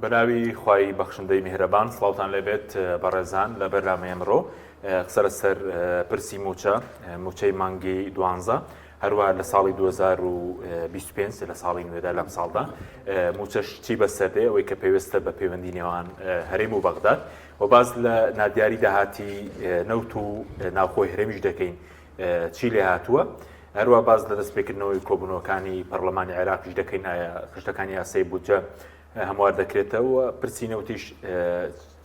بەناوی خوای بەخشندەی میهرەبان سڵاوتان لێبێت بەڕێزان لە بەرنامەی ئەمڕۆ قسە لەسەر پرسی موچەی مانگی دوانزە هەروە لە ساڵی 2025 لە ساڵی نوێدا لەم ساڵدا موچەش چی بەسەردێ ئەوەی کە پێویستە بە پەیوەندی نێوان هەرێم و بەغداد و باز لە نادیاری داهاتی نەوت و ناوخۆی هەرێمیش دەکەین چی لێ هاتووە هەروە باز لە دەستپێکردنەوەی کۆبوونەوەکانی پەرلەمانی عێراقیش دەکەین خشتەکانی یاسای بودجە هەموار دەکرێتەوە پرسی نەوتیش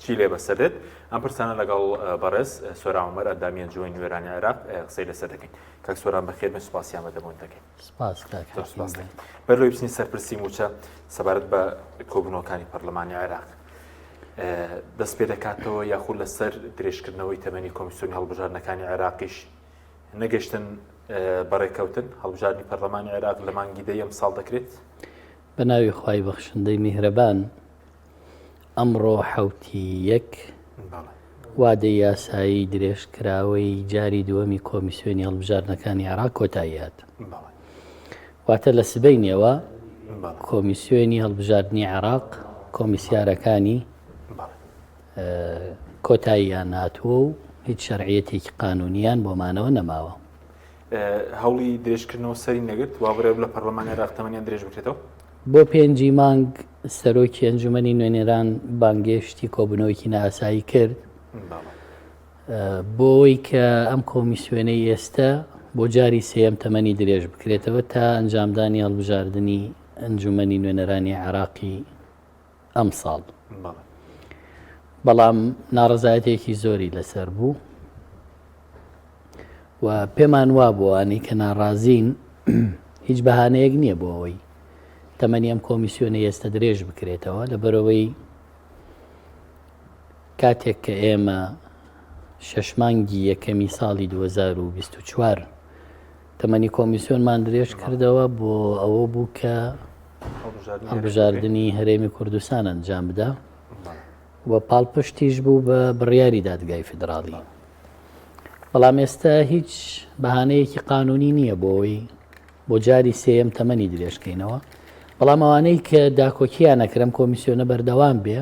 چی لێ بەسەردێت ئەم پرسانە لەگەڵ بەڕێز سۆران عومەر ئەندامی ئەنجومەنی نوێرانی عێراق قسەی لەسەر دەکەین کاک سۆران بەخێر سوپاسیان بەدەبوون دەکەین سپاس بەرلۆی بچین سەر پرسی موچە سەبارەت بە کۆبوونەوەکانی پەرلەمانی عێراق دەست پێ دەکاتەوە یاخود لەسەر درێژکردنەوەی تەمەنی کۆمیسیۆنی هەڵبژاردنەکانی عێراقیش نەگەشتن بەڕێکەوتن هەڵبژاردنی پەرلەمانی عێراق لە مانگی دەی ئەم ساڵ دەکرێت بە ناوی خوای بەخشندەی میهرەبان ئەمڕۆ حەوتی یەک وادەی یاسایی درێژکراوەی جاری دووەمی کۆمیسیۆنی هەڵبژاردنەکانی عێراق کۆتایی هات واتە لە سبەینەوە کۆمیسیۆنی هەڵبژاردنی عێراق کۆمیسیارەکانی کۆتاییان هاتووە و هیچ شەرعیەتێکی قانونیان بۆمانەوە نەماوە هەوڵی درێژکردنەوە سەری نەگرت وابڕێ لە پەرلەمانی عێراق تەمەنیان درێژ بکرێتەوە بۆ پێنجی مانگ سەرۆکی ئەنجومەنی نوێنێران بانگێشتی کۆبوونەوەیکی ناسایی کرد بۆی کە ئەم کۆمیسیۆنەی ئێستا بۆ جاری سێەم تەمەنی درێژ بکرێتەوە تا ئەنجامدانی هەڵبژاردننی ئەنجومەنی نوێنەرانی عێراقی ئەم ساڵ بەڵام ناڕەزایەتێکی زۆری لەسەر بوو و پێمان وا بۆوانی کە ناڕازین هیچ بەهانەیەک نییە بۆ ئەوەی تەمەنی ئەم کۆمیسیۆنە ئێستا درێژ بکرێتەوە لەبەرەوەی کاتێک کە ئێمە شەشمانگی یەکەمی ساڵی 2024 تەمەنی کۆمیسیۆنمان درێژ کردەوە بۆ ئەوە بوو کە هەڵبژاردننی هەرێمی کوردستان ئەنجام بدە و پاڵپشتیش بوو بە بڕیاری دادگای فیدراڵی بەڵام ئێستا هیچ بەهانەیەکی قانونی نییە بۆەوەی بۆ جاری سێەم تەمەنی درێژکەینەوە بەڵام ئەوانەی کە داکۆکییان نەکرم کۆمیسیۆنە بەردەوام بێ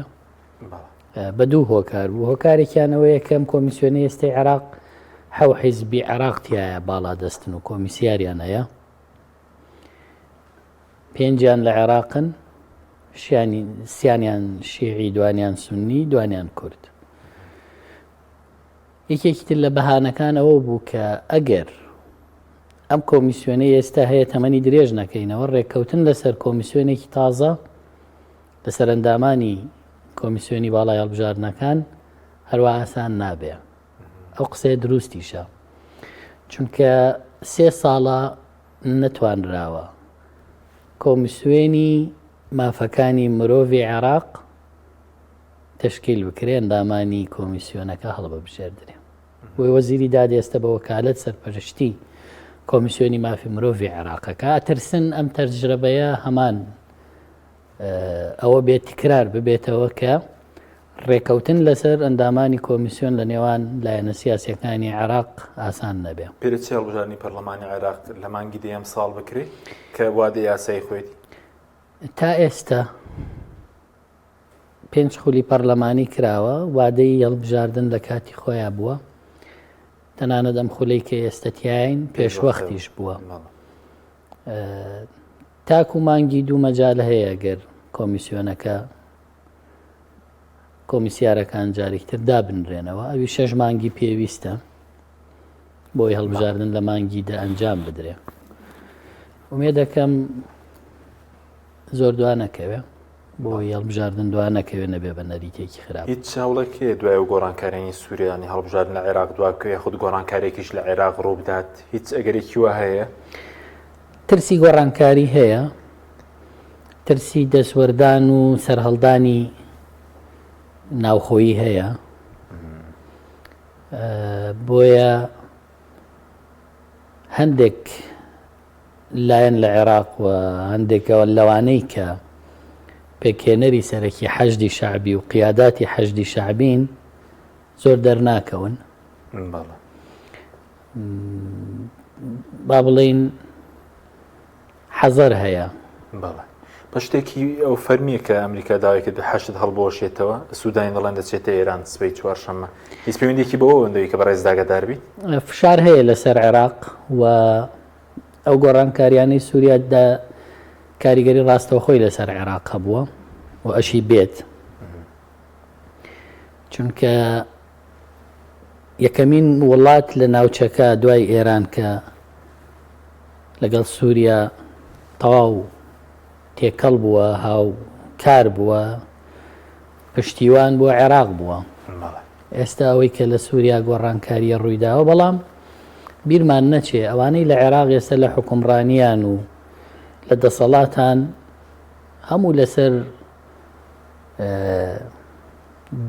بە دوو هۆکار بوو هۆکارێکیانەوە یەکەم کۆمیسیۆنی ئێستای عێراق حەو حیزبی عێراقتیایە باڵا دەستن و کۆمیسیاریان هەیە پێنجیان لە عێراقن سیانیان شیعی دوانیان سونی دوانیان کورد یەکێکی تر لە بەهانەکان ئەوە بوو کە ئەگەر ئەم کۆمیسیۆنەی ئێستا هەیە تەمەنی درێژ نەکەینەوە ڕێککەوتن لەسەر کۆمیسیۆنێکی تازە لەسەر ئەندامانی کۆمیسیۆنی باڵای هەڵبژاردنەکان هەروە ئاسان نابێ ئەو قسەیە دروستیشە چونکە 3 ساڵە نەتوانراوە کۆمیسیۆنی مافەکانی مرۆڤی عێراق تشکیل بکرێ ئەندامانی کۆمیسیۆنەکە هەڵبەبژێردرێ بۆی وەزیری دادی ئێستا بە وەکالەت سەرپەرشتی کۆمیسیۆنی مافی مرۆڤی عێراقەکە ئەترسن ئەم تەجربەیە هەمان ئەوە بێت تکرار ببێتەوە کە ڕێکەوتن لەسەر ئەندامانی کۆمیسیۆن لە نێوان لایەنە سیاسیەکانی عێراق ئاسان نەبێ پێرەچی هەڵبژاردننی پەرلەمانی عێراق لە مانگی دەیەم ساڵ بکرێت کە وادەی یاسایی خۆیەتی تا ئێستا 5 خولی پەرلەمانی کراوە وادەی هەڵبژاردن لە کاتی خۆیان بووە تەنانەت ئەم خولەی کە ئێستەتیاین پێشوەختیش بووە تاکو مانگی دوو مەجال هەیە گەر کۆمیسیۆنەکە کۆمیسیارەکان جارێکتر دابنرێنەوە ئەوی 6 مانگی پێویستە بۆی هەڵبژاردن لە مانگی دا ئەنجام بدرێ ومێ دەکەم زۆر دوانەکەوێ بۆی هەڵبژاردن دوانەکەوێ نەبێ بە نەریتێکی خراپ هیچ چاوڵێکێ دوای و گۆڕانکارێنی سووریانی هەڵبژاردن لە عێراق دواکەوێ خود گۆڕانکارێکیش لە عێراق ڕوو بدات هیچ ئەگەرێکی وە هەیە ترسی گۆڕانکاری هەیە ترسی دەسوەردان و سەرهەڵدانی ناوخۆیی هەیە بۆیە هەندێک لایەن لە عێراق و هەندێکەوە لەوانەی کە پێکهێنەری سەرەکی حەشدی شەعبی و قیاداتی حەشدی شەعبین زۆر دەرناکەون با بڵێین حەزەر هەیە بە شتێکی ئەو فەرمیە کە ئەمریکا داوایکرد حەشت هەڵبۆشێتەوە سوودانی دەڵێن دەچێتە ئێران سبەی چوارشەممە هیچ پەیوەندێکی بەوە ئەوەندەوەی کە بەڕێز داگەدار بیت فشار هەیە لەسەر عێراق و ئەو گۆڕانکاریانەی سووریادا کاریگەری ڕاستەوە خۆی لەسەر عێراق هەبووە و ئەشی بێت چونکە یەکەمین وڵات لە ناوچەکە دوای ئێران کە لەگەڵ سووریا تەواو تێکەڵ بووە هاو کار بووە پشتیوان بووە عێراق بووە ئێستا ئەوەی کە لە سووریا گۆڕانکاریە ڕوویداوە بەڵام بیرمان نەچێ ئەوانەی لە عێراق ئێستا لە حکومڕانیان و لە دەسەڵاتان هەموو لەسەر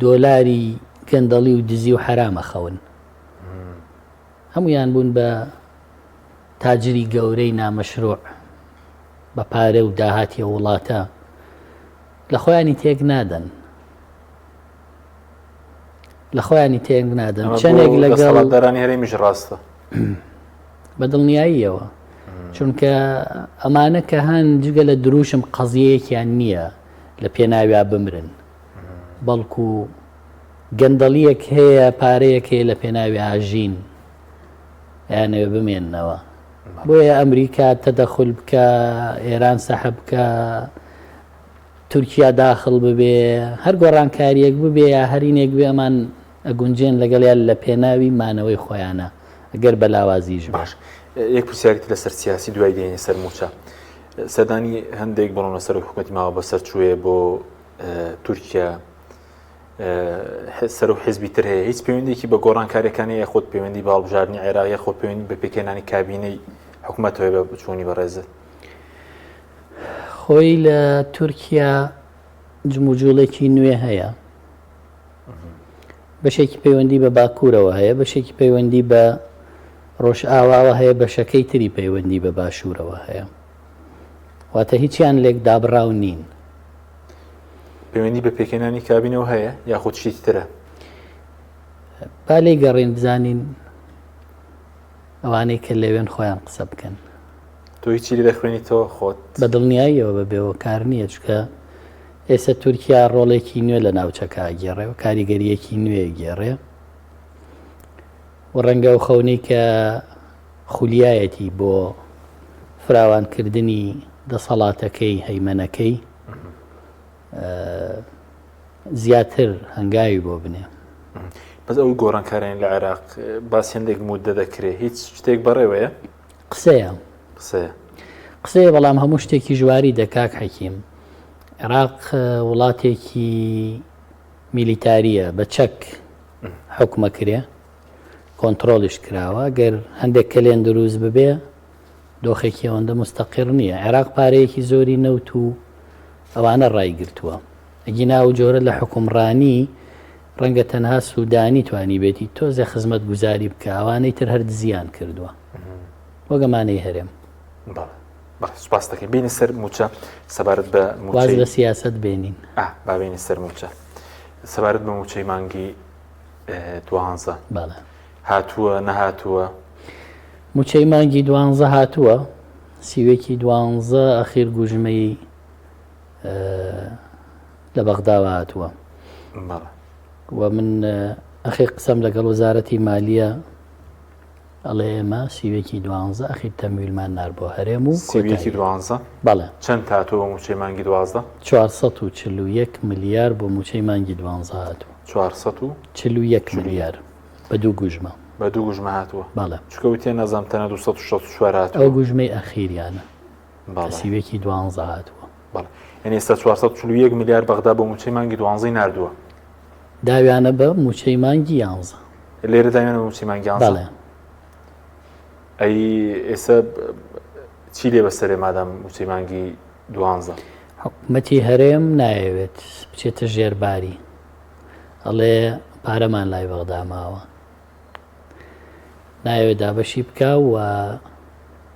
دۆلاری گەندەڵی و دزی و حرامە خەون هەمویان بوون بە تاجری گەورەی نامەشروع بە پارە و داهاتی وڵاتە لە خۆیانی تێک نادەن چەندێک لەگەڵ دەرانی هەرێمیش ڕاستە بەدڵنیاییەوە چونکە ئەمانە کە هەن جگە لە دروشم قەزیەیەکیان نییە لە پێناویا بمرن بەڵکو گەندەڵیەک هەیە پارەیەک هەیە لە پێناوی ئاژین یانەوێ بمێننەوە بۆیە ئەمریکا تەدەخل بکە ئێران سەحب بکە تورکیا داخل ببێ هەر گۆڕانکاریەک ببێ یا هەرینێک بێ ئەمان ئەگونجێن لەگەڵیان لە پێناوی مانەوەی خۆیانە ئەگەر بە لاوازیش باش یەک پرسیارێکی لەسەر سیاسی دوای دێنێ سەر موچە سەردانی هەندێک بڵۆن لەسەر حکوومەتی ماوە بەسەر چوێ بۆ تورکیا سەر و حیزبی تر هەیە هیچ پەیوەندێکی بە گۆڕانکاریەکانی یاخۆت پەیوەندی باڵبژاردننی عێراق یاخۆ پەیوەندی بە پێکێنانی کابینەی حکوومەتەوەی بە بچوونی بەڕێزت خۆی لە تورکیا جموجوڵێکی نوێ هەیە بەشێکی پەیوەندی بە باکوورەوە هەیە بەشێکی پەیوەندی بە ڕۆژئاواوە هەیە بەشەکەی تری پەیوەندی بە باشوورەوە هەیە واتە هیچیان لێک دابڕاو نین پەیوەندی بە پێکێنانی کابینەوە هەیە یاخود شتی ترە با لێی گەڕین بزانین ئەوانەی کە لەوێن خۆیان قسە بکەن تۆ هیچی لێ دەخوێنیتەوە خۆت بەدڵنیاییەوە بەبێەوە کار نییە چکە ئێستا تورکیا ڕۆڵێکی نوێ لە ناوچەکە گێڕێ و کاریگەریەکی نوێ گێڕێ و ڕەنگە و خەونەی کە خولیایەتی بۆ فراوانکردنی دەسەڵاتەکەی هەیمەنەکەی زیاتر هەنگاوی بۆ بنێ بەس ئەو گۆڕانکاریان لە عێراق باسی هەندێک مودە دەکرێت هیچ شتێک بەڕێوەیە قسەیە قسەیە بەڵام هەموو شتێکی ژواری دەکاک حەکیم عێراق وڵاتێکی میلیتاریە بە چەک حکومە کرێ کۆنتترۆلیش کراوە گەر هەندێک کەلێن دروست ببێ دۆخێکی ئەوەندە مستەقر نییە عێراق پارەیەکی زۆری نەوت و ئەوانە ڕایگرتووە ئەگینا و جۆرە لە حکومڕانی ڕەنگە تەنها سوودانی توانی بێتی تۆزە خزمەت گوزاری بکە ئەوانەی تر هەر زیان کردووە وەگەمانەی هەرێم سوپاس دەکەین بینی سەر موچە سەبارەت بە واز لە سیاست بێنین بابینی سەر موچە سەبارەت بە موچەی مانگی دوانزە بەڵێ هاتووە نەهاتووە موچەی مانگی دوانزە هاتووە سیوێکی دوانزە ئەخیر گوژمەی لە بەغداوە هاتووە و من ئەخیر قسەم لەگەڵ وەزارەتی مالیە ئەڵێ ئێمە سیوێکی دوانزە ئەخیر تەمویلمان نار بۆ هەرێم و سیوێکی دوانزە بەڵێ چەند هاتووە موچەی مانگی دوازدە 441 ملیار بۆ موچەی مانگی دوانزە هاتووە 441 ملیار بە دوو گوژمە بە دوو گوژمە هاتووە بەڵێ چکەوتێ نەزانم تەنە 264 هاتووە ئەو گوژمەی ئەخیریانە سیوێکی دوانزە هاتووە بەڵێ یعنی ئێستا 441 ملیار بەغدا بۆ موچەی مانگی دوانزەی ناردووە داویانە بە موچەی مانگی یانزە لێرە داویانە بە موچەی مانگی یانزە بەڵێ ئەی ئێستا چی لێ بەسەرێ مادام موچەی مانگی دوانزە حکوومەتی هەرێم نایەوێت بچێتە ژێرباری ئەڵێ پارەمان لای بەغدا ماوە نایەوێت دابەشی بکە و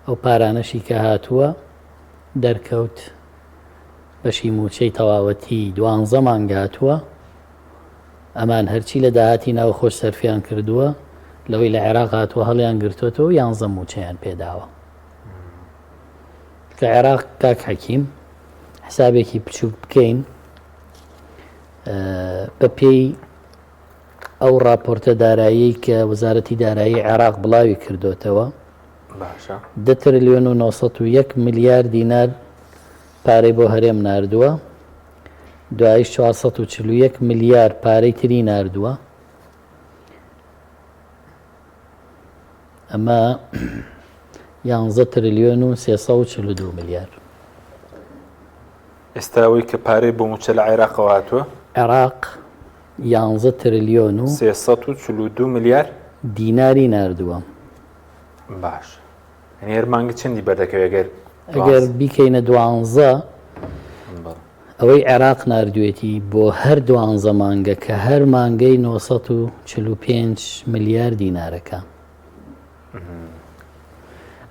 ئەو پارانەشی کە هاتووە دەرکەوت بەشی موچەی تەواوەتی دوانزە مانگ هاتووە ئەمان هەرچی لە داهاتی ناو خۆش سەرفیان کردووە لەوەی لە عێراق هاتووە هەڵیان گرتوێتەوە یانزە موچەیان پێداوە کە عێراق کاک حەکیم حسابێکی بچوو بکەین بە پێی ئەو راپۆرتە دارایی کە وەزارەتی دارایی عێراق بڵاوی کردوتەوە باشە 10 تریلیۆن و 901 میلیارد دینار پارەی بۆ هەرێم ناردووە دوای 441 میلیارد پارەی تری ناردووە ئەمە 11 تریلیۆن و 342 میلیارد ئێستاەوەی کە پارەی بۆ موچە لە عێراقەوە هاتووە عێراق 11 تریلیۆن و 342 میلیارد دیناری ناردووە باش هێرمانگە چەندی بەردەکەوێت ئەگەر بیکەینە 12 ئەوەی عێراق نردوێتی بۆ هەر 12 مانگە کە هەر مانگەی 945 میلیارد دینارەکە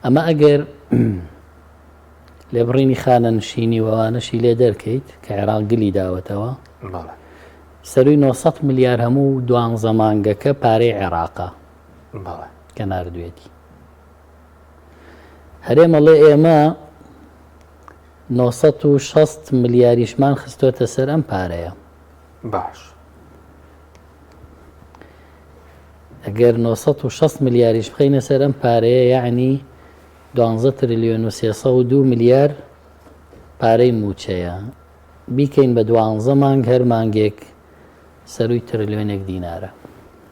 ئەمە ئەگەر لێبڕینی خانە نشینی وانەشی لێ دەرکەیت کە عێراق گلی داوەتەوە سەروی 900 میلیارد هەموو 12 مانگەکە پارەی عێراقا کە نردوێتی هەرێمەڵێ ئێمە 960 میلیاریشمان خستۆتە سەر ئەم پارەیە باش ئەگەر 960 میلیاریش بخەینە سەر ئەم پارەیە یعنی 12 تریلیۆن و 302 میلیارد پارەی موچەیە بیکەین بە 12 مانگ هەر مانگێک سەروی تریلیۆنێک دینارە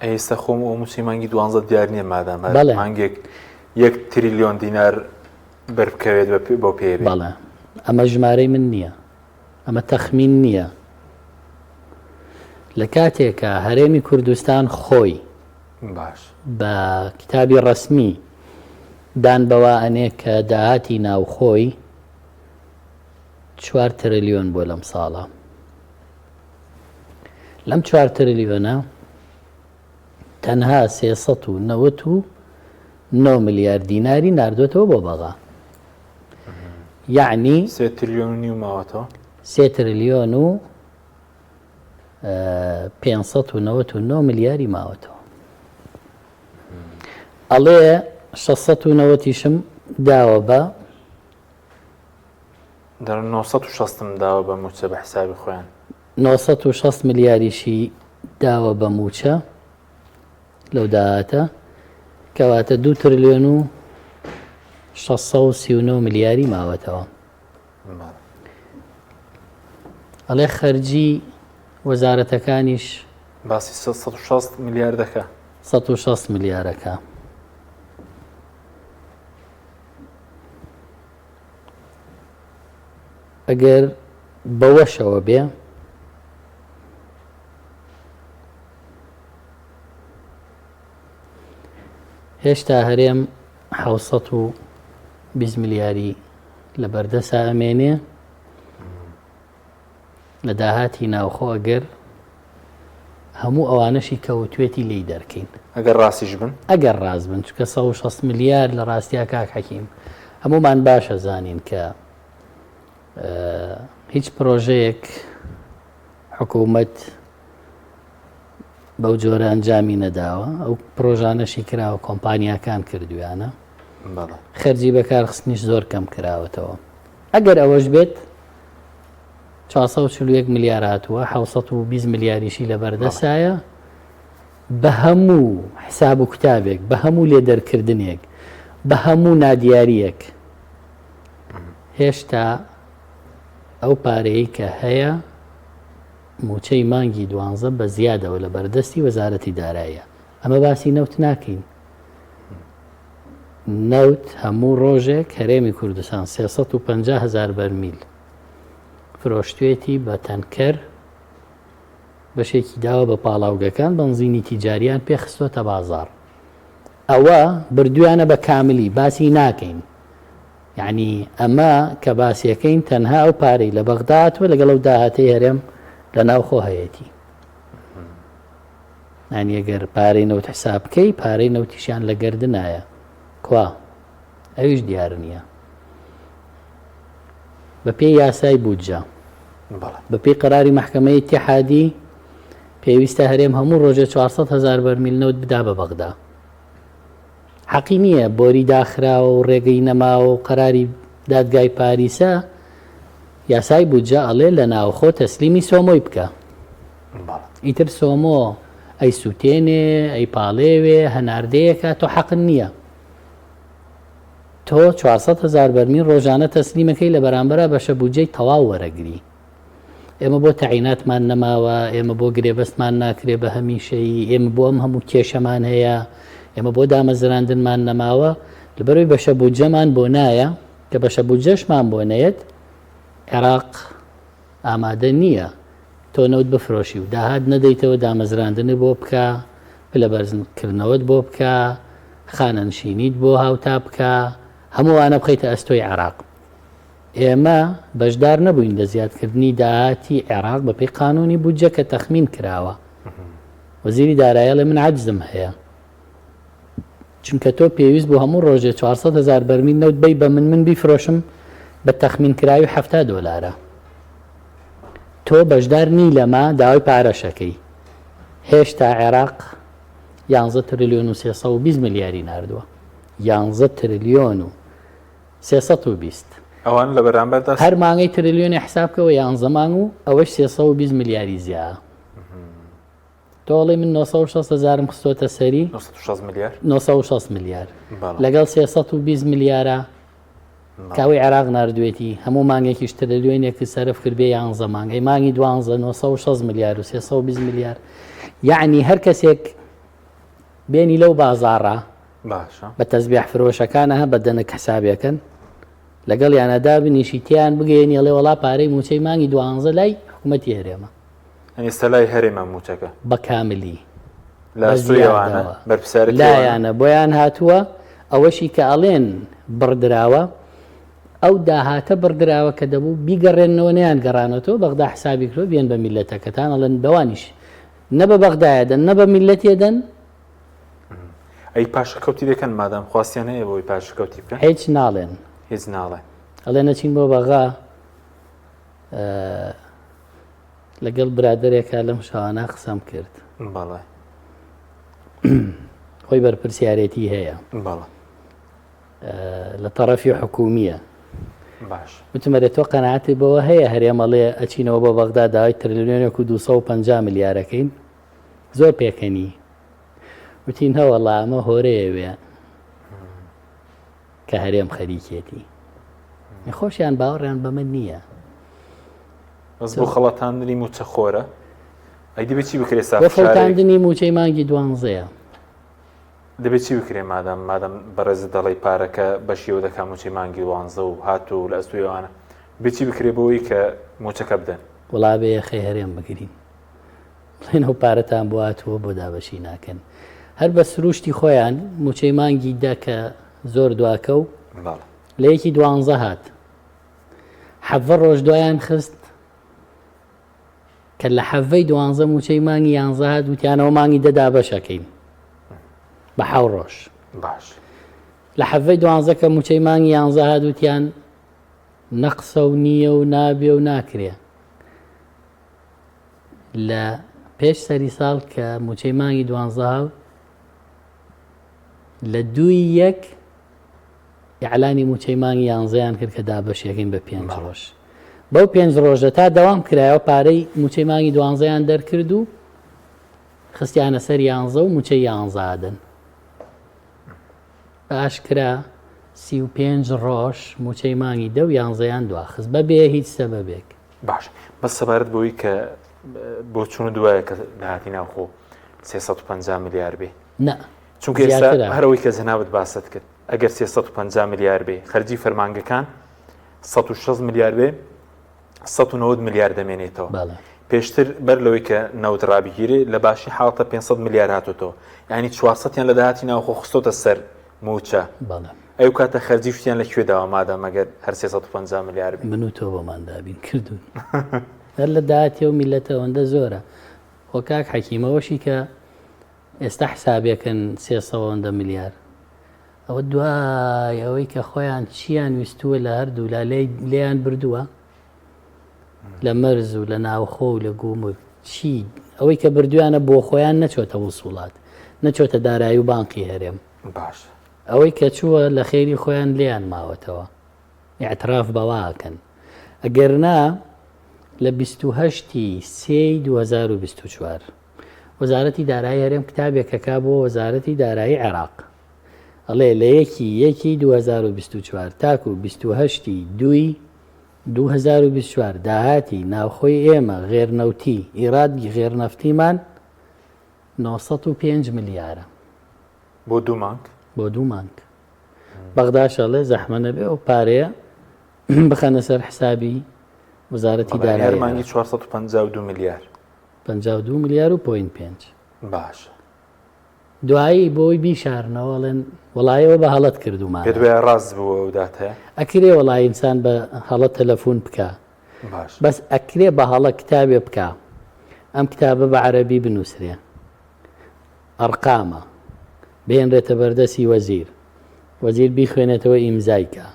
ئێستا خۆم ئەو موچەی مانگی 12 دیار نییە مادام بەڵێ. مانگێک 1 تریلیۆن دینار بەربکەوێت بۆ پێوێت بەڵێ ئەمە ژمارەی من نییە ئەمە تەخمین نییە لە کاتێکە هەرێمی کوردستان خۆی باش بە کتابی ڕەسمی دان بەوانێ کە داهاتی ناوخۆی 4 تریلیۆن بۆ لەم ساڵە لەم 4 تریلیۆنە تەنها 399 میلیارد دیناری ناردوێتەوە بۆ بەغا یعنی 3 تریلیۆن و نیو ماوەتەوە 3 تریلیۆن و 599 میلیاری ماوەتەوە ئەڵێ 690 داوە بە 960 داوە بە موچە بە حسابی خۆیان 960 میلیاریشی داوە بە موچە لەو داهاتە کەواتە 2 تریلیۆن و 639 میلیاری ماوەتەوە ئەڵێ خەرجی وەزارەتەکانیش باسی 160 میلیاردەکە 160 میلیارەکە ئەگەر بەوەشەوە بێ هێشتا هەرێم 720 میلیاری لە بەردەسا ئەمێنێ لە داهاتی ناوخۆ ئەگەر هەموو ئەوانەشی کەوتوێتی لی دەرکەین ئەگەر ڕاستیش بن ئەگەر ڕاست بن چکە 160 میلیارد لە ڕاستیا کاک حەکیم هەمومان باشە زانین کە هیچ پرۆژەیەک حکوومەت بەو جۆرە ئەنجامی نەداوە ئەو پرۆژانەشی کراوە کۆمپانیاکان کردویانە خەرجی بەکارخستنیش زۆر کەم کراوەتەوە ئەگەر ئەوەش بێت 441 میلیار هاتووە 720 میلیاریشی لە بەردەسایە بە هەموو حساب و کتابێک بە هەموو لێدەرکردنێک بە هەموو نادیاریەک هێشتا ئەو پارەیە کە هەیە موچەی مانگی 12 بە زیادەوە لە بەردەستی وەزارەتی داراییە ئەمە باسی نەوت ناکەین نەوت هەموو ڕۆژێک هەرێمی کوردستان 350,000 بەرمیل فرۆشتوێتی بە تەنکەر بەشێکی داوە بە پاڵاوگەکان بەنزینی تیجاریان پێخستۆتە بازار ئەوە بردویانە بە کاملی باسی ناکەین یعنی ئەمە کە باسیەکەین تەنها ئەو پارەی لە بەغداتوە لەگەڵ ئەو داهاتەی هەرێم لە ناوخۆ هەیەتی یعنی ئەگەر پارەی نەوت حساب بکەی پارەی نەوتیشیان لە گەردنایە کوا ئەویش دیار نییە بە پێی یاسای بودجە بە پێی قەراری مەحکەمەی ئیتیحادی پێویستە هەرێم هەموو ڕۆژێ 400,000 بەرمیل نەوت بدا بە بەغدا حەقی نییە بۆری داخراوە و ڕێگەی نەماوە و قەراری دادگای پاریسە یاسای بودجە ئەڵێ لە ناوخۆ تەسلیمی سۆمۆی بکە ئیتر سۆمۆ ئەی سووتێنێ ئەی پاڵێوێ هەناردەیەکە تۆ حەقن نییە تۆ 400,000 بەرمیل ڕۆژانە تەسلیمەکەی لە بەرامبەرە بەشە بودجەی تەواو وەرەگری ئێمە بۆ تەعیناتمان نەماوە ئێمە بۆ گرێبەستمان ناکرێ بە هەمیشەیی ئێمە بۆ ئەم هەموو کێشەمان هەیە ئێمە بۆ دامەزراندنمان نەماوە لەبەرەوەی بەشە بودجەمان بۆ نایە کە بەشە بودجەشمان بۆ نەیەت عێراق ئامادە نییە تۆ نەوت بفرۆشی و داهات نەدەیتەوە دامەزراندنی بۆ بکە پلە بەرزکردنەوەت بۆ بکە خانەنشینیت بۆ هاوتا بکە هەمووانە بخەیتە ئەستۆی عێراق ئێمە بەشدار نەبووین لە زیادکردنی داهاتی عێراق بەپێی قانونی بودجە کە تەخمین کراوە وەزیری داراییە لە من عەجزم هەیە چونکە تۆ پێویست بۆ هەموو ڕۆژێ 400,000 بەرمیل نەوت بەی بە من بیفرۆشم بە تەخمین کراوی $70 تۆ بەشدار نی لەما داوای پارەشەکەی هێشتا عێراق 11 تریلیۆن و 320 ملیاری ناردووە 11 تریلیۆن و 320 ئەوان لە بەرامبەردا هەر مانگەی تریلیۆنی حسابکەوە 11 مانگ و ئەوەش 320 ملیاری زیایە تۆڵی من 960,000 خستۆتە سەری 960 ملیار لەگەڵ 320 ملیارە کاوی عێراق نردوێتی هەموو مانگێکیش تریلیۆنێکی سەرف کرد بێ 11 مانگەی مانگی 12 960 ملیار و 320 ملیار یعنی هەر کەسێک بێنی لەو بازاڕە بە تەزبیح فرۆشەکانە هە بە دەنک حسابەکەن لەگەڵ یانەدا بنیشیتیان بگەێنی ئەڵێ وەڵا پارەی موچەی مانگی 12 لای حکوومەتی هەرێمە ئێستا لای هەرێمە موچەکە بە کاملی لایەنە بۆیان هاتووە ئەوەشی کە ئەڵێن بڕدراوە ئەو داهاتە بڕدراوە کە دەبوو بیگەڕێنەوە نیان گەڕانەوە بەغدا حسابی کرۆ بێن بە میلەتەکەتان ئەڵێن بەوانیش نە بە بەغدایەدەن نە بە میلەتێدەن ئەی پاشەکەوتی دەکەن مادام خواستیان هەیە بۆی پاشەکەوتی بکەن هیچ ناڵێن هیچ ناڵێ ئەڵێ نەچین بۆ بەغا لەگەڵ برادێکە لەم شەوانە قسەم کرد بەڵێ خۆی بەرپرسیارەتی هەیە لە تەڕەفی حکومیە باش وتمەرێ تۆ قەناعەتی بەوە هەیە هەرێمەڵێ ئەچینەوە بۆ بەغدا داوای تریلیۆنێک و 250 ملیارەکەین زۆر پێکەنی وتین هەوەڵا ئەمە هۆرەیەوێ کە هەرێم خەریکێتی خۆشیان باوەڕیان بە من نییە بەس بۆ خەڵەتاندنی موچە خۆرە ئەی دەبێت چی بکرێ بۆ فەڵتاندنی موچەی مانگی 12 دەبێت چی بکرێ مادەم بەڕێز دەڵی پارەکە بەشیەوە دەکات موچەی مانگی 12 و هاتوو لە ئەستوێوانە بچی بکرێ بۆەوەی کە موچەکە بدەن وڵا بێ خەی هەرێم بگرین بڵێنەوە پارەتان بۆ هاتووە بۆ دابەشی ناکەن هەر بە سروشتی خۆیان موچەی مانگی دەکە زۆر دواکە و لە یەکی 12 هات حەڤە ڕۆژ دوایان خست کە لە حەڤەی 12 موچەی مانگی 11 هات وتیانەوە مانگی دەدا بەشەکەین بە حەو ڕۆژ باش لە حەڤەی 12 کە موچەی مانگی 11 هات وتیان نەقسە و نییە و نابێ و ناکرێ لە پێش سەری ساڵ کە موچەی مانگی 12 لە 2/1 ئیعلانی موچەی مانگی 11یان کرد کە دابەشیەکەین بە 5 ڕۆژ بەو 5 ڕۆژە تا دەوام کرایەوە پارەی موچەی مانگی 12یان دەرکرد و خستیانە سەر 11 و موچەی 11 دەن باشکرا 35 ڕۆژ موچەی مانگی 10 و 11یان دواخست بەبێ هیچ سەبەبێک باش بەس سەبارەت بۆی کە بۆ چوون دوایە کە داهاتی ناوخۆ 350 ملیار بێ نە چونکە ئێستا هەرەوەی کە زەناوت باست کرد ئەگەر 350 ملیار بێ خەرجی فەرمانگەکان 160 ملیار بێ 190 ملیار دەمێنێتەوە پێشتر بەر لەوەی کە نەوت ڕابگیرێ لە باشی حاڵتە 500 ملیار هاتوتەوە یعنی 400یان لە داهاتی ناوخۆ خستۆتە سەر موچە ئەو کاتە خەرجی شتیان لەکوێ داوە مادام ئەگەر هەر 350 ملیار بێ من و تۆ بۆمان دابین کردوون هەر لە داهاتی و میلەتەوەندە زۆرە خۆ کاک حەکیمەوەشی کە ئێستا حسابێکن 300 ملیار ئەوە دوای ئەوەی کە خۆیان چیان ویستووە لە هەردوو لا لێیان بردووە لە مەرز و لە ناوخۆ و لە گوم و چی ئەوەی کە بردویانە بۆ خۆیان نەچۆتە وسوڵات نەچۆتە دارایی و بانقی هەرێم باش ئەوەی کە چووە لە خێری خۆیان لێیان ماوەتەوە ئیعتراف بەواکەن ئەگەرنا لە 28/3/2024 وەزارەتی دارایی هەرێم کتابێکەکە بۆ وەزارەتی دارایی عێراق ئەڵێ لە 1/1/2024 تاکو 28/2/2024 داهاتی ناوخۆی ئێمە غێرنەوتی ئیرادی غێرنەفتیمان 905 ملیارە بۆ 2 مانگ بۆ 2 مانگ. بەغداشەڵێ زەحمە نەبێ ئەو پارەیە بخەنە سەر حسابی وەزارەتی دارایی مانگی 452 ملیار 52 ملیار و پۆین 5. باش دوایی بۆی بیشارنەوەڵێن وڵایەوە بە هەڵەت کردومان پێ ڕاست بووە و داتەیە ئەکرێ وڵای ئینسان بە هەڵە تەلەفۆن بکە باش بەس ئەکرێ بە هەڵە کتابێ بکە ئەم کتابە بە عەرەبی بنووسرێ ئەرقامە بێنرێتە بەردەسی وەزیر بیخوێنێتەوە ئیمزایکە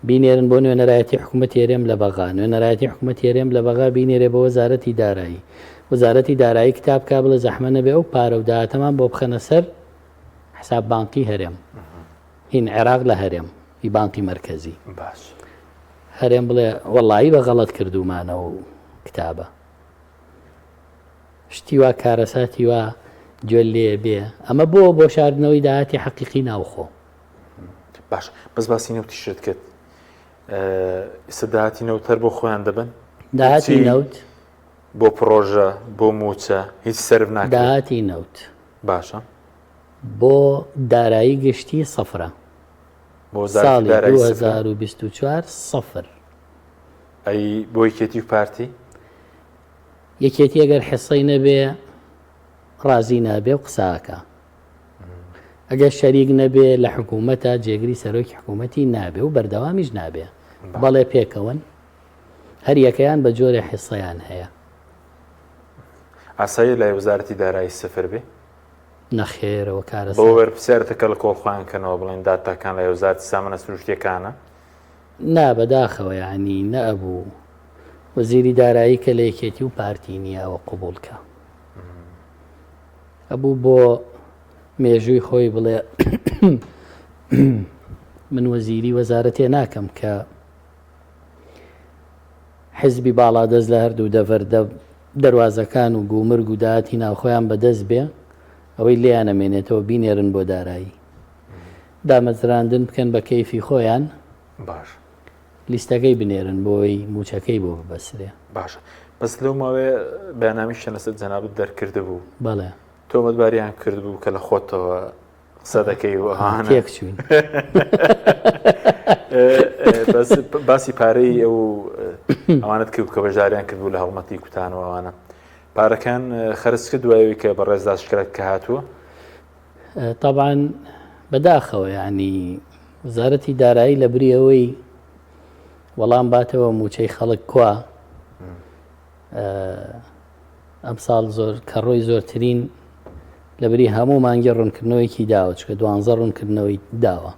بینێرن بۆ نوێنەرایەتی حکوومەتی هێرێم لە بەغا نوێنەرایەتی حکوومەتی هێرێم لە بەغا بینێرێ بە وەزارەتی دارایی وەزارەتی دارایی کتاب کا بڵێ زەحمە نەبێ ئەو پارە و داهاتەمان بۆ بخەنە سەر حساب بانقی هەرێم هین عێراق لە هەرێم هی بانقی مرکزی باش هەرێم بڵێ وەڵایی بە غەڵەت کردومانەوە و کتابە شتی وا کارەساتی وا گوێ لێ بێ ئەمە بۆ شاردنەوەی داهاتی حەقیقی ناوخۆ. باش بەس باسی نەوتی شت کرد ئێستا داهاتی نەوتەر بۆ خۆیان دەبن داهاتی نەوت بۆ پرۆژە بۆ موچە هیچ سەرف ناکرێت داهاتی نەوت باشە بۆ دارایی گشتی سەفرە بۆ ساڵی دارایی 2024 سەفر ئەی بۆ یەکێتی و پارتی یەکێتی ئەگەر حسەی نەبێ ڕازی نابێ و قساکە ئەگەر شەریک نەبێ لە حکوومەتە جێگری سەرۆکی حکوومەتی نابێ و بەردەوامیش نابێ بەڵێ پێکەون هەر یەکەیان بە جۆرە حسەیان هەیە. ئاسایی لای وەزارەتی دارایی سفر بێ نەخێرەوە کارە بۆ وەرپسیارەتەکە لە کۆڵخوایان کەنەوە بڵێن داتاکان لای وەزارەتی سامانە سروشتیەکانە نا بەداخەوە یعنی نەبوو وەزیری دارایی کە لە یەکێتی و پارتی نییەوە قوبولکە ئەبوو بۆ مێژووی خۆی بڵێ من وەزیری وەزارەتێ ناکەم کە حزبی باڵا دەست لە هەردوو دەڤەردە دەواازەکان و گومرگ و داهاتی ناوخۆیان بەدەست بێ ئەوەی لیانەمێنێتەوە بینێرن بۆ دارایی دامەزراندن بکەن بە کەیفی خۆیان باش لیستەکەی بنێرن بۆی موچەکەی بۆ ببەسرێ باشە بەس لەو ماوەیە بەنامیشە لەسەر جەنابەت دەرکرده بوو بەڵێ تۆمەتباریان کرد بوو کە لە خۆتەوە قسە دەکەی وهانە تێک چوین باسی پارەی ئەوانت کرد کە بەژاریان کردبوو لە هەڵمەتی کوتانەوە ئەوانە پارەکان خەرج کرد دوایەوەی کە بەڕێزداشکرات کە هاتووە طبعاً بەداخەوە ینی وەزارەتی دارایی لە بریەوەی وەڵام باتەوە موچەی خەڵک کوا ئەم ساڵ زۆر کە ڕۆی زۆرترین لە بری هەموو مانگی ڕوونکردنەوەیکی داوە چکە 12 ڕوونکردنەوەی داوە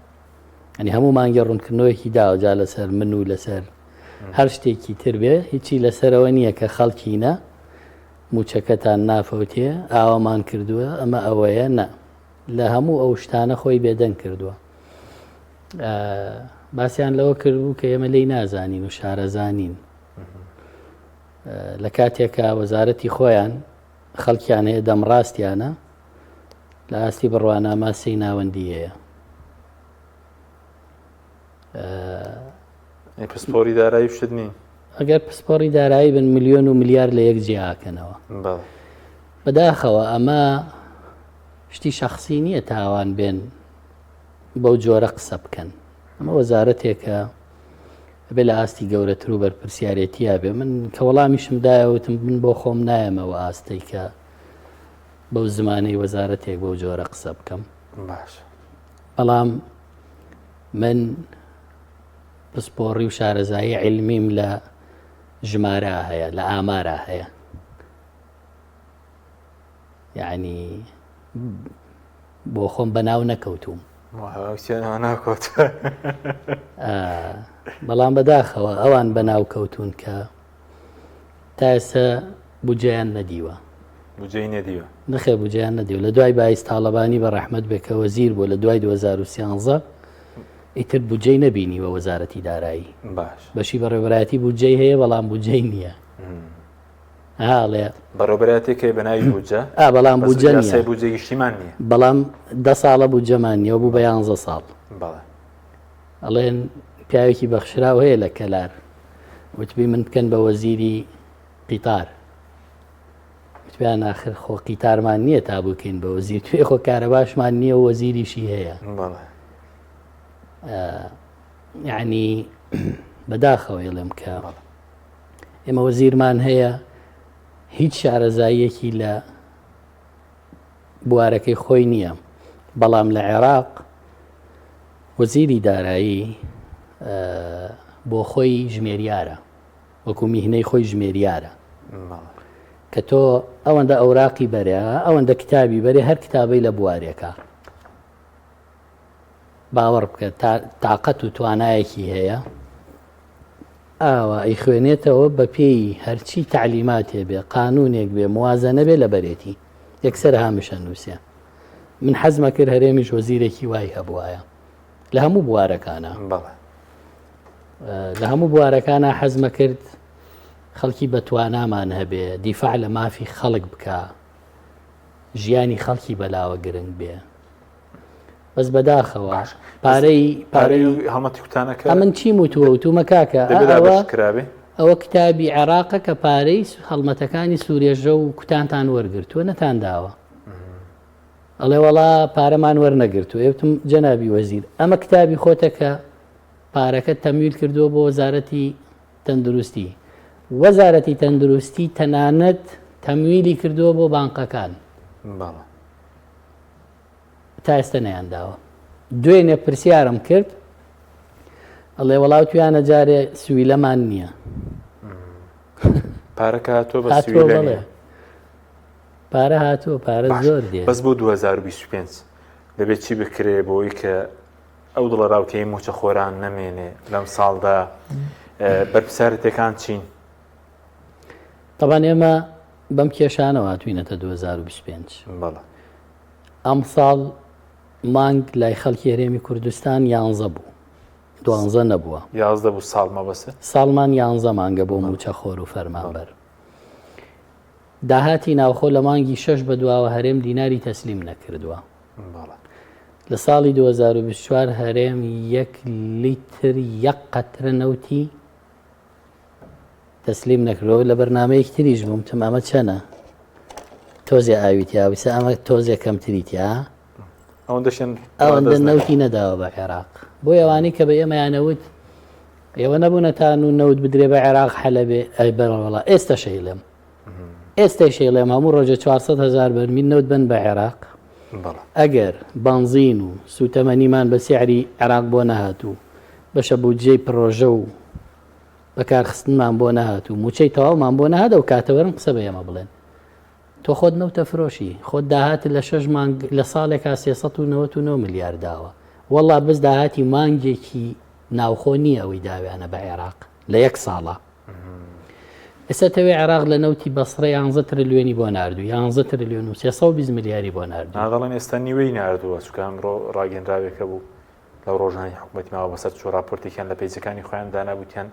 ئەنی هەموو مانگی ڕوونکردنەوەیکی داوە جا لەسەر من و لەسەر هەر شتێکی تر بێ هیچی لەسەرەوە نییە کە خەڵکینە موچەکەتان نافەوتێ ئاوامان کردووە ئەمە ئەوەیە نە لە هەموو ئەو شتانە خۆی بێدەنگ کردووە باسییان لەوە کردبوو کە ئێمە لی نازانین و شارەزانین لە کاتێکە وەزارەتی خۆیان خەڵکیان هەیە دەمڕاستیانە لە ئاستی بڕوانامە سەی ناوەندی هەیە پسپۆری دارایی شت نین ئەگەر پسپۆری دارایی بن ملیۆن و ملیار لە یەک جیاکەنەوە بەداخەوە ئەمە شتی شخصی نییە تاوان بێن بەو جۆرە قسە بکەن ئەمە وەزارەتێکە بێ لە ئاستی گەورەتر و بەرپرسیارەتیە بێ من کە وەڵامیشم دایەوتم من بۆ خۆم نایەمەوە ئاستەی کە بەو زمانەی وەزارەتێک بەو جۆرە قسە بکەم باش بەڵام من پسپۆڕی و شارەزایی علمیم لە ژمارە هەیە لە ئامارە هەیە یعنی بۆ خۆم بەناو نەکەوتوم ناکەوت بەڵام بەداخەوە ئەوان بەناو کەوتون کە تا ئێستا بودجەیان نەدیوە بودجەی نەدیوە نەخێ بودجەیان نەدیوە لە دوای باعیس تاڵەبانی بە ڕەحمەت بێ کە وەزیر بووە لە دوای 2013 ئیتر بودجەی نەبینی بە وەزارەتی دارایی باش بەشی بەڕێوەبەرایەتی بودجەی هەیە بەڵام بودجەی نییە هاڵێ بەڕێوەبەرایەتێکی بەناوی بودجە بەڵام بودجە بەس نییە بودجەیشتیمان نییە بەڵام 10 ساڵە بودجەمان نییە بوو بە 11 ساڵ بەڵێ ئەڵێن پیاوێکی بەخشراو هەیە لە کەلار وتبی من بکەن بە وەزیری قیتار وتبیان آخر خۆ قیتارمان نییە تا بکەین بە وەزیر توێ خۆ کارەباشمان نییە و وەزیریشی هەیە بەڵێ یعنی بەداخەوە ڵێم کە ئێمە وەزیرمان هەیە هیچ شارەزاییەکی لە بوارەکەی خۆی نییە بەڵام لە عێراق وەزیری دارایی بۆ خۆی ژمێریارە وەکو میهنەی خۆی ژمێریارە کە تۆ ئەوەندە ئەوراقی بەرێ ئەوەندە کتابی بەرێ هەر کتابەی لە بوارێکە باوەڕ بکە تااقەت و توانایەکی هەیە ئاوە ئەی خوێنێتەوە بە پێی هەرچی تعلیماتێ بێ قانونێک بێ موازەنە بێ لە بەرێتی یەکسەر هامشە نووسە من حەزمە کرد هەرێمیش وەزیرێکی وای هەبوایە لە هەموو بوارەکانە لە هەموو بوارەکانە حەزمە کرد خەڵکی بەتوانامان هەبێ دیفاع لە مافی خەڵک بکە ژیانی خەڵکی بەلاوە گرنگ بێ بەس بەداخەوە پارەی هەڵمەتی کوتانەکە من چی وتووە وتومە کاکە ئەوە کتابی عێراقە کە پارەی هەڵمەتەکانی سوورێژە و کوتانتان وەرگرتووە نەتانداوە ئەڵێ وەڵا پارەمان وەرنەگرتووە ئێوتم جەنابی وەزیر ئەمە کتابی خۆتە کە پارەکە تەمویل کردووە بۆ وەزارەتی تەندروستی وەزارەتی تەندروستی تەنانەت تەمویلی کردووە بۆ بانقەکان تا ئێستا نەیانداوە دوێنێ پرسیارم کرد ئەڵێ وەڵاو تویانە جارێ سویلەمان نییە پارەکە هاتووە بە سویلە پارە هاتووە پارە زۆر دێ بەس بۆ 2025 دەبێت چی بکرێ بۆی کە ئەو دڵە ڕاوکەی موچە خۆران نەمێنێ لەم ساڵدا بەرپسارەتەکان چین طبعاً ئێمە بەم کێشانەوە هاتوینەتە 2025 ئەم ساڵ مانگ لای خەڵکی هەرێمی کوردستان 11 بوو 12 نەبووە 11 بوو ساڵمە بەسە ساڵمان 11 مانگە بۆ موچە خۆر و فەرمانبەر داهاتی ناوخۆ لە مانگی 6 بەدواوە هەرێم دیناری تەسلیم نەکردووە لە ساڵی 2024 هەرێم 1 لیتر 1 قەترە نەوتی تەسلیم نەکرەوە لە بەرنامەیەک تریش بووم تم ئەمە چەنە تۆزێ ئاویتیا ویسە ئەمە تۆزێ کەمتریتیا ئەوەندە نەوتی نەداوە بە عێراق بۆ ئەوانەی کە بە ئێمەیانەوت ئێوە نەبوونەتان و نەوت بدرێ بە عێراق حەلەبێ ئەی بەڵە ئێستا شەیڵێم ئێستای شەیڵێم هەموو ڕۆژە 400,000 بەرمیل نەوت بن بە عێراق ئەگەر بانزین و سوتەمەنیمان بە سیعری عێراق بۆ نەهاتوو بەشە بودجەی پرۆژە و بەکارخستنمان بۆ نەهاتوو موچەی تەواومان بۆ نەهاتە و کاتەوەرم قسە بە ئێمە بڵێن تۆ خۆت نەوتە فرۆشی خۆت داهات لە 6 مانگ لە ساڵێکا 399 میلیارد داوە وەڵا بەس داهاتی مانگێکی ناوخۆ نییە ئەوەی داویانە بە عێراق لە 1 ساڵە ئێستا تەوێ عێراق لە نەوتی بەسڕە 11 تریلیۆنی بۆ ناردوو 11 تریلیۆن و 320 میلیاری بۆ ناردوو ناگەڵێن ئێستا نیوەی ناردووە چونکە ئەمڕۆ ڕاگەنراوێکە بوو لەو ڕۆژانی حکوومەتی ماوە بەسەر چۆ راپۆرتێکیان لە پێیجەکانی خۆیان دانابووتیان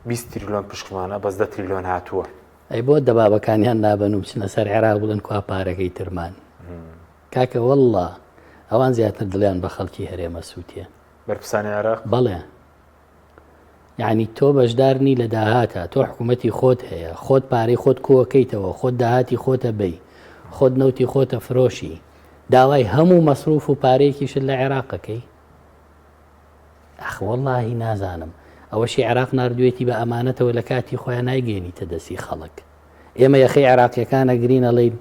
20 تریلیۆن پشکمانە بەس 10 تریلیۆن هاتووە ئەی بۆ دەبابەکانیان نابن و بچنە سەر عێراق بڵێن کوا پارەکەی ترمان کاکە وەڵڵا ئەوان زیاتر دڵیان بە خەڵکی هەرێمە سووتێ بەرپرسانی عێراق بەڵێ یعنی تۆ بەشدارنی لە داهاتە تۆ حکوومەتی خۆت هەیە خۆت پارەی خۆت کۆکەیتەوە خۆت داهاتی خۆتە بەی خۆت نەوتی خۆتە فرۆشی داوای هەموو مەسروف و پارەیەکیشت لە عێراقەکەی ئەخوەڵڵاهی نازانم ئەوەشی عێراق نردوێتی بە ئەمانەتەوە لە کاتی خۆیان نایگەێنیتە دەستی خەڵک ئێمە یەخەی عێراقیەکانە گرین ئەڵێن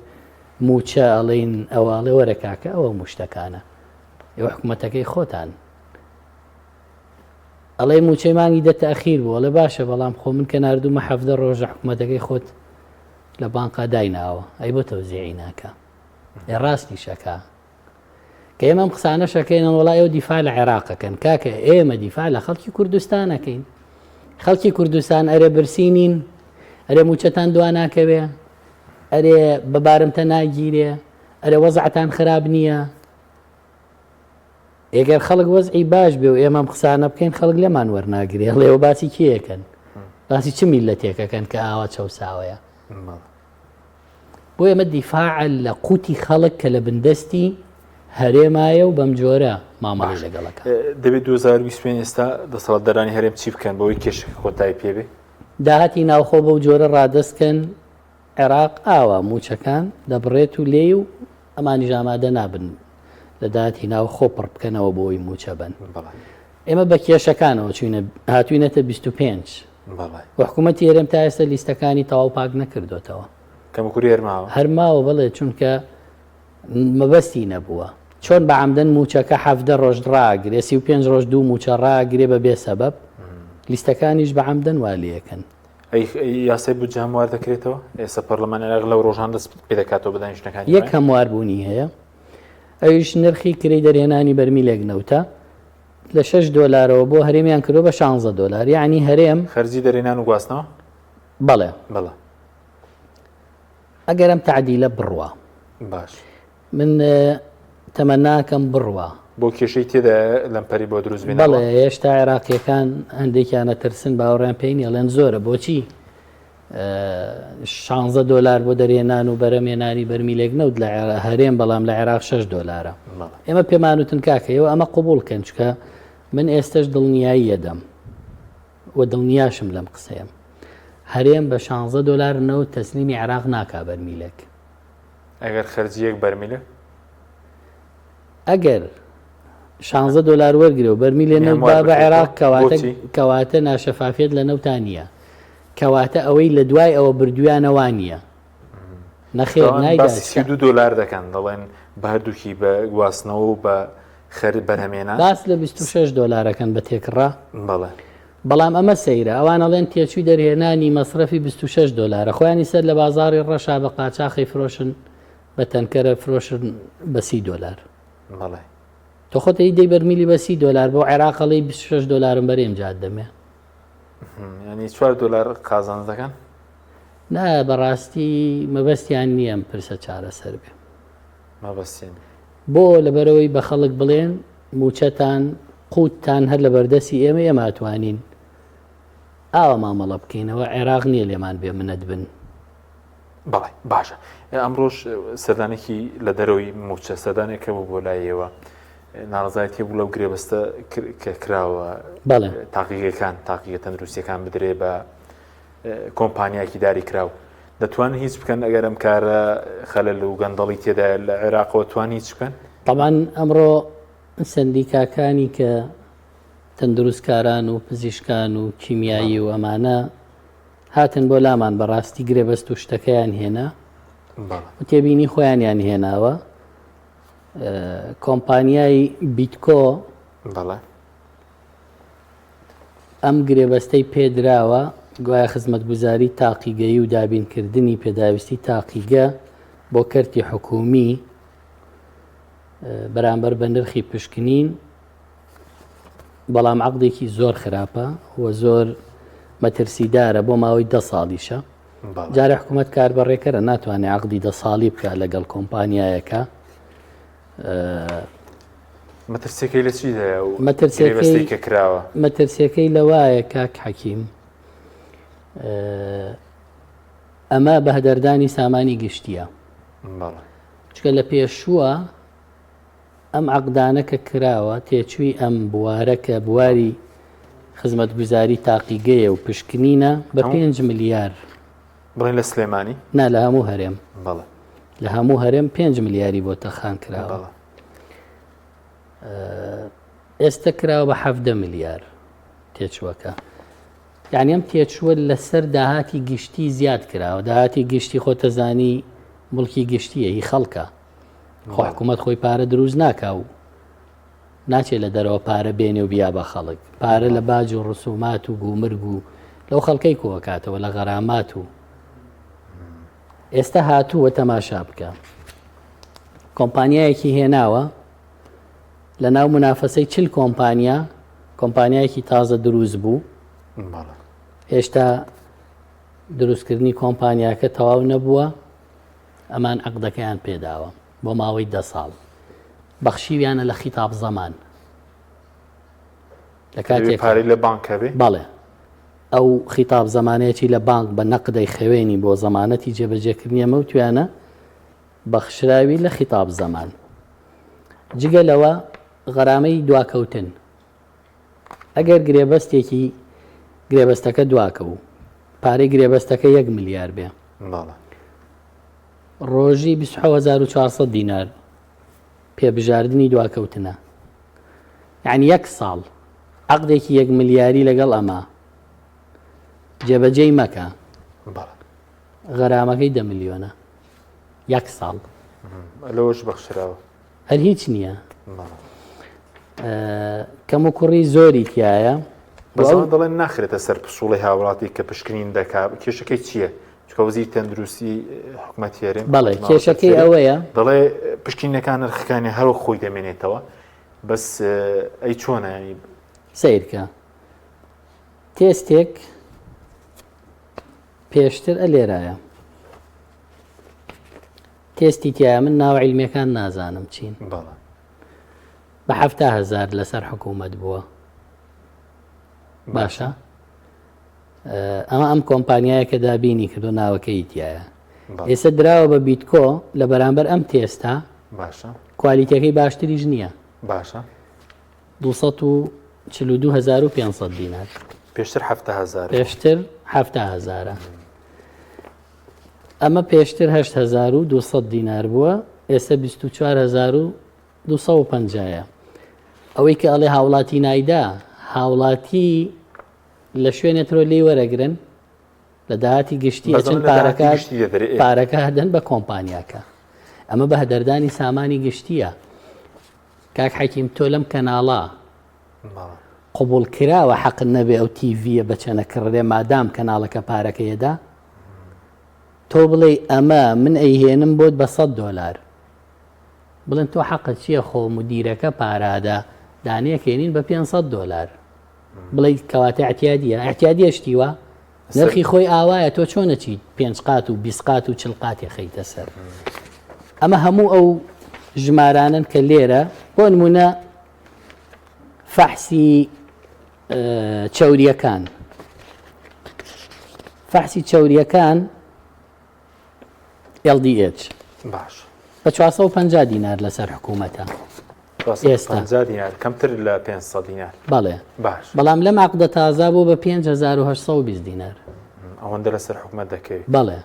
موچە ئەڵێن ئەوواڵێ وەرە کاکە ئەوە موشتەکانە ئێوە حکوومەتەکەی خۆتان ئەڵێ موچەی مانگی دەتەخیر بوو ئەڵێ باشە بەڵام خۆ من کە نردوومە 17 ڕۆژە حکوومەتەکەی خۆت لە بانقا دایناوە ئەی بۆ تەوزیعی ناکە ئێ ڕاستی شەکە کە ئێمە ئەم قسانە شەکەین وڵای ئەو دیفاع لە عێراقەکەن کاکە ئێمە دیفاع لە خەڵکی کوردستانەکەین خەڵکی کوردستان ئەرێ برسینین ئەرێ موچەتان دواناکەوێ ئەرێ بەبارمتە ناگیرێ ئەرێ وەزعتان خراب نییە ئێگەر خەڵک وەزعی باش بێ و ئێمەم قسانە بکەین خەڵک لێمان وەرناگرێ هەڵێەوە باسی کێیەکەن باسی چ میلەتێکەکەن کە ئاوا چەساوەیە بۆ ئێمە دیفاع لە قوتی خەڵک کە لە بندستی هەرێمایە و بەم جۆرە مامەڵی لەگەڵەکە دەبێت 2025 ئێستا دەسەڵاتدارانی هەرێم چی بکەن بەوەی کێشەکە کۆتایی پێبێ داهاتی ناوخۆ بەو جۆرە ڕادەستکەن عێراق ئاوا موچەکان دەبڕێت و لێ و ئەمانی ژامادە نابن لە داهاتی ناوخۆ پڕ بکەنەوە بۆی موچە بن ئێمە بە کێشەکانەوە چوینە هاتوینەتە 25 حکوومەتی هەرێم تا ئێستا لیستەکانی تەواو پاک نەکردوێتەوە کەمەکوری هەرماوە بڵێ چونکە مەبەستی نەبووە چۆن بە عەمدەن موچەکە 17 ڕۆژ ڕاگرێ 35 ڕۆژ دوو موچە ڕاگرێ بە بێ سەبەب لیستەکانیش بە عەمدەن والیەکەن یاسای بوو جاموار دەکرێتەوە ئێستا پەرلەمانی لەو ڕۆژان دەست پێ دەکاتەوە بەدانیشتەکانی یەک هەمواربوونی هەیە ئەویش نرخی کری دەرهێنانی بەرمیلێک نەوتە لە 6 دۆلارەوە بۆ هەرێمیان کردو بە 16 دۆلار یعنی هەرێم خەرجی دەرهێنان و گواستنەوە بەڵێ ئەگەرم تعدیلە بڕوە باش من تەمەناکەم بڕوە بۆ کێشەی تێدا لەمپەری بۆ دروست بێنەوە بەڵێ هێشتا عێراقیەکان هەندێکیانە ترسن باوەڕیان پێی نیە لەن زۆرە بۆچی 16 دۆلار بۆ دەرهێنان و بەرەمێنانی بەرمیلێک نەوت لە هەرێم بەڵام لە عێراق 6 دۆلارە ئێمە پێمانوتن کاکەیەوە ئەمە قبولکەن چکە من ئێستش دڵنیایی یەدەم و دڵنیاشم لەم قسەیەم هەرێم بە 16 دۆلار نەوت تەسلیمی عێراق ناکا بەرمیلێک ئەگەر خەرجیەک بەرمیلە ئەگەر 16 دۆلار وەرگرێ و بەرمیلێ نەوت بە عێراق کەواتە ناشەفافێت لە نەوتانیە کەواتە ئەوەی لە دوای ئەوە بردویانەوە نییە نەخێر نایدا 2 دۆلار دەکەن دەڵێن بە هەردووکی بە گواستنەوە و بە خەر بەرهەمێنان باس لە 26 دۆلارەکەن بە تێکڕا بەڵێ بەڵام ئەمە سەیرە ئەوانەڵێن تێچووی دەرهێنانی مەسرەفی 26 دۆلارە خۆیانی سەر لە بازاڕی ڕەشا بە قاچاقی فرۆشن بە تەنکەرە فرۆشن بە 30 دۆلار بەڵێ تۆ خۆت دەی بەرمیلی بە 30 دۆلار بۆ عێراقەڵی 26 دۆلارم بەرێم جات دەمێ ینی 4 دۆلار قازانج دەکەن نا بەڕاستی مەبەستیان نییە پرسە چارەسەر بێ مەبەستیان بۆ لەبەرەوەی بە خەڵک بڵێن موچەتان قوتتان هەر لە بەردەسی ئێمە ئێماتوانین ئاوە مامەڵە بکەینەوە عێراق نییە لێمان بێ منەت بن بەڵێ باشە ئەمڕۆژ سەردانێکی لە دەرەوەی موچە سەردانێکە بوو بۆ لایەوە ناڕزایەتی بوو لەو گرێبەستە کە کراوە تاقیەکان تاقیە تەندروستیەکان بدرێ بە کۆمپانیایکی داری کراو دەتوانن هیچ بکەن ئەگەر ئەم کارە خەلەل و گەندەڵی تێدا لە عێراقەوە توان هیچ بکەن طبعاً ئەمڕۆ سندیکاکانی کە تەندروستکاران و پزیشکان و کیمیایی و ئەمانە هاتن بۆ لامان بەڕاستی گرێبەست و شتەکەیان هێنا و تێبینی خۆیانیان هێناوە کۆمپانیای بیتکۆ ئەم گرێبەستەی پێدراوە گوایە خزمەتگوزاری تاقیگەیی و دابینکردنی پێداویستی تاقیگە بۆ کەرتی حکومی بەرامبەر بە نرخی پشکنین بەڵام عەقدێکی زۆر خراپە و زۆر مەترسیدارە بۆ ماوەی 10 ساڵیشە جارێ حکوومەت کاربەڕێکەرە ناتوانێت عەقدی 10 ساڵی بکە لەگەڵ کۆمپانیایەکە مەترسیەکەی لە چیدایە و مەترسیەکەی کە کراوە مەترسیەکەی لەوایە کاک حەکیم ئەمە بەهدەردانی سامانی گشتیە چکە لە پێشووە ئەم عەقدانە کە کراوە تێچووی ئەم بوارە کە بواری خزمەتگوزاری تاقیگەیە و پشکنینە بە 5 ملیار بڵێن لە سلێمانی نا لە هەموو هەرێم لە هەموو هەرێم 5 ملیاری بۆ تەخان کراوە ئێستا کراوە بە 17 ملیار تێچووەکە یعنی ئەم تێچووە لەسەر داهاتی گشتی زیاد کراوە داهاتی گشتی خۆتەزانی مڵکی گشتیە هی خەڵکە خۆ حکوومەت خۆی پارە دروست ناکا و ناچێت لە دەرەوە پارە بێنێ و بیا بە خەڵک پارە لە باج و ڕسومات و گومرگ و لەو خەڵکەی کۆکاتەوە لە غەرامات و ئێستا هاتووە تەماشا بکە کۆمپانیایەکی هێناوە لە ناو منافەسەی 40 کۆمپانیایەکی تازە دروست بوو هێشتا دروستکردنی کۆمپانیاکە تەواو نەبووە ئەمان عەقدەکەیان پێداوە بۆ ماوەی 10 ساڵ بەخشیویانە لە خیتاب زەمان لە کاتێک پارەی لە بانکە بێ بەڵێ ئەو خیتاب زمانەیەکی لە بانک بە نەقدەی خوێنی بۆ زمانەتی جێبەجێکردنی ئەمە و توانە بەخشراوی لە خیتاب زەمان. جگە لەوە غەرامەی دواکەوتن ئەگەر گرێبەستەکە دواکە و پارەی گرێبەستەکە 1 ملیار بێ ڕۆژی 2400 دینار پێبژاردننی دواکەوتنە، یعنی 1 ساڵ عەقدێکی 1 ملیاری لەگەڵ ئەمە جێبەجێی مەکە غەرامەکەی 10 ملیۆنە 1 ساڵ لەوەش بەخشراوە هەر هیچ نییە. کەم و کوڕی زۆری تایە بەزمان دەڵێن ناخرێتە سەر پسوڵی هاوڵاتی کە پشکنین دەکات. کێشەکەی چییە؟ چکەوزی تەندروستی حکومەتیێرێن بەڵێ کێشەکەی ئەوەیە دەڵێ پشکینەکان نرخەکانی هەرو خۆی دەمێنێتەوە بەس ئەی چۆنە ینی سیرکە تێستێک پێشتر لێرایە تێستی تایە من ناو عیلمیەکان نازانم چین بە 7,000 لەسەر حکوومەت بووە باشە ئەمە ئەم کۆمپانیایە کە دابینی کردو ناوەکەی تایە ئێستا دراوە بە بیتکۆ لە بەرامبەر ئەم تێستا باشە کوالیتیەکەی باشتریش نییە باشە 242,500 دینار پێشتر 7,000 پێشتر 7,000 ئەمە پێشتر 8,200 دینار بووە ئێستا 24,250 ئەوەی کە ئەڵێ هاوڵاتی نایدا هاوڵاتی لە شوێنێترۆ لی وەرەگرن لە داهاتی گشتی ئەچن پارەکە هەدەن بە کۆمپانیاکە. ئەمە بە هەدەردانی سامانی گشتیە. کاک حەکیم تۆ لەم کەناڵە قبول کراوە حەقن نەبێ ئەو تیڤە بەچەنە کڕێ مادام کەناڵەکە پارەکەیەدا تۆ بڵێ ئەمە من ئەیهێنم بۆت بە $100 بڵێن تۆ حەقت چییە خۆ مدیرەکە پارادا دانەیەکێنین بە $500 بڵێ کەواتە احتیادیە احتیادیە شتیوە نرخی خۆی ئاوایە تۆ چۆنەچی 5 قات و 20 قات و 40 قاتی خەیتە سەر. ئەمە هەموو ئەو ژمارانن کە لێرە بۆ نمونە فەحسی چەوریەکان LDH باش بە 450 دینار لەسەر حکوومەتە ئێستا دینار کەمتر لە 500 دینار بەڵێ باش بەڵام لەم عەقدە تازا بوو بە 5,820 دینار ئەوەندە لەسەر حکومەت دەکەوێت بەڵێ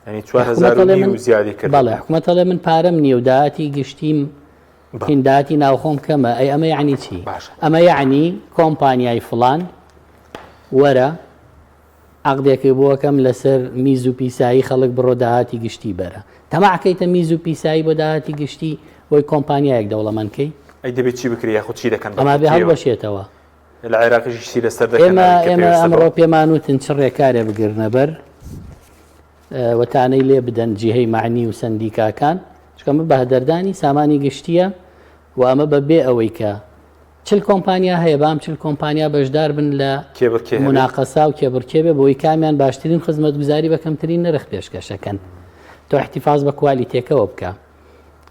ینی 4,000 و زیادی کرد بەڵێ حکومەتە لێ من پارەم نییە و داهاتی گشتیم هینداتی ناوخۆم کەمە ئەی ئەمە یعنی چی؟ ئەمە یعنی کۆمپانیای فڵان وەرە عەقدێکی بۆکەم لەسەر میز و پیسایی خەڵک بڕۆ داهاتی گشتی بەرە تەماعکەیتە میز و پیسایی بۆ داهاتی گشتی بۆی کۆمپانیایەک دەوڵەمەندکەی ئەی دەبێت چی بکری یاخود چی دەکەن ئەما بێ هەڵبەشێتەوە لە عێراقیشی شتی لەسەر دەکەن ئێمە ئەمڕۆ پێمان وتن چ ڕێکارێ بگرنە بەر وەتانەی لێ بدەن جیهەی معنی و سندیکاکان چکەمە بە هەدەردانی سامانی گشتیە و ئەمە بەبێ ئەوەی کە چل کۆمپانیا هەیە بام چل کۆمپانیا بەشدار بن لە مناقەسا و کێبڕکێبێ بۆی کامیان باشترین خزمەتگوزاری بە کەمترین نرخ پێشکەشەکەن تۆ احتیفاز بە کوالیتیەکەوە بکە.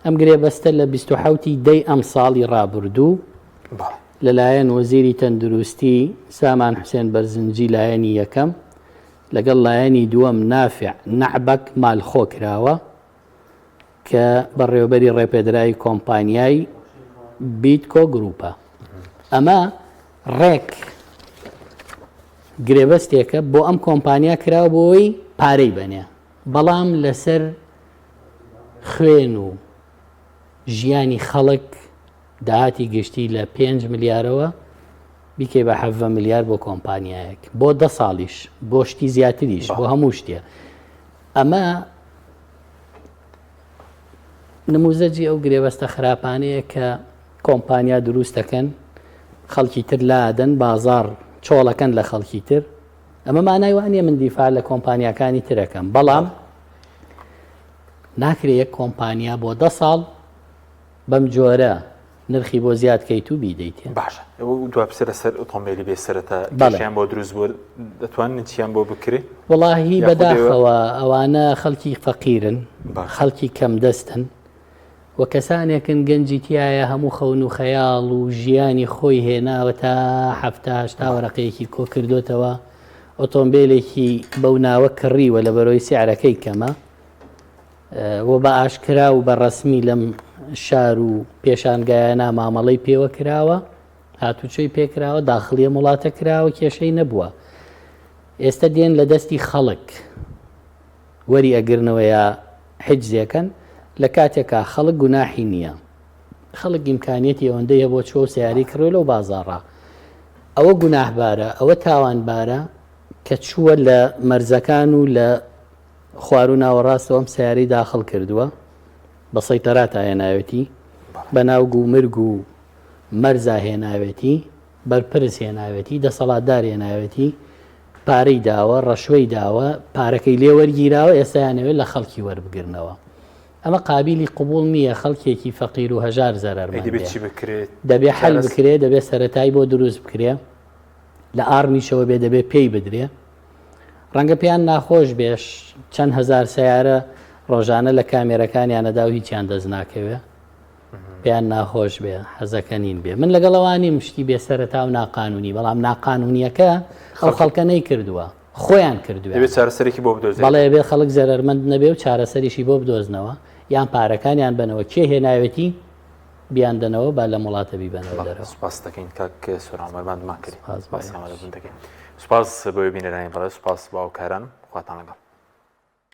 ئەم گرێبەستە لە 27 دەی ئەم ساڵی ڕابردوو لەلایەن وەزیری تەندروستی سامان حوسێن بەرزنجی لایەنی یەکەم لەگەڵ لایەنی دووەم نافع نەعبەک مالخۆ کراوە کە بەڕێوەبەری ڕێپێدرایی کۆمپانیای بیتکۆ گروپە. ئەمە ڕێک گرێبەستێکە بۆ ئەم کۆمپانیا کراوە بۆی پارەی بەنێ بەڵام لەسەر خوێن و ژیانی خەڵک داهاتی گشتی لە 5 ملیارەوە بیکەی بە 7 ملیار بۆ کۆمپانیایەک بۆ 10 ساڵیش بۆ شتی زیاتریش بۆ هەموو شتێ. ئەمە نموزەجی ئەو گرێبەستە خراپانەیە کە کۆمپانیا دروست دەکەن خەڵکی تر لادەن بازار چۆڵەکەن لە خەڵکی تر. ئەمە مانای وانە من دیفاع لە کۆمپانیەکانی ترەکەم بەڵام ناکرێت یەک کۆمپانیا بۆ 10 ساڵ بەم جۆرە نرخی بۆ زیادکەیت و بیدەیت. باشە دو پرسە لەسەر ئۆتۆمبیلی بێسەرەتە کێشیان بۆ دروست بوو دەتوانن چیان بۆ بکرێت؟ وەڵاهی بەداخەوە ئەوانە خەڵکی فەقیرن خەڵکی کەم دەستن وە کەسانێکن گەنجی تایە هەموو خەون و خەیاڵ و ژیانی خۆی هێناوە تا هەفتا وەرەقەیەکی کۆ کردوتەوە ئۆتۆمبیلێکی بەو ناوە کڕیوە لە بەرەوەی سیعرەکەی کەمە و بە ئاشکرا و بە ڕەسمی لەم شار و پێشانگایانە مامەڵەی پێوە کراوە هاتوچۆی پێکراوە داخلیە وڵاتە کراوە کێشەی نەبووە ئێستا دێن لە دەستی خەڵک وەری ئەگرنەوە یا حجزێکەن لە کاتێکا خەڵک گوناحی نییە خەڵک ئیمکانیەتی ئەوەندەیە بۆ چۆ سیاری کڕۆ لەو بازاڕە ئەوە گوناحبارە ئەوە تاوانبارە کە چووە لە مەرزەکان و لە خوار و ناوەڕاستەوە ئەم سیاری داخڵ کردووە بە سەیتەرات هێناوێتی بەناو و مرگ و مەرزا هێناوێتی بەرپرس هێناوێتی دەسەڵاتدار هێناوێتی پارەی داوە ڕەشوەی داوە پارەکەی لێ وەرگیراوە ئێستایانەوێت لە خەڵکی وەربگرنەوە ئەمە قابلی قبول نییە خەڵکێکی فەقیر و هەژار زەرەرمەند دەبێ حەل بکرێ دەبێت سەرەتایی بۆ دروست بکرێ لە ئارمیشەوە بێ دەبێت پێی بدرێ ڕەنگە پێیان ناخۆش بێش چەند هەزار سیارە ڕۆژانە لە کامێرەکانیانەدا و هیچیان دەست ناکەوێ پێیان ناخۆش بێ حەزەکە نین بێ من لەگەڵەوانی مشتی بێ سەرەتا و ناقانونی بەڵام ناقانونیەکە ئەو خەڵکە نەیکردووە خۆیان کردووە چارەسەرێکی بۆ بدۆزێت بەڵێ بێ خەڵک زەرەرمەند نەبێ و چارەسەریشی بۆ بدۆزنەوە یان پارەکانیان بنەوە کێ هێناوێتی بیاندنەوە با لە وڵاتە بیبەنەوە دەرەوە سوپاس دەکەین کاک سۆرانوەرمان ماکردی سوپاس بۆ بینەرانی بەڵێ سوپاس باوکاران خواتان لەگەڵ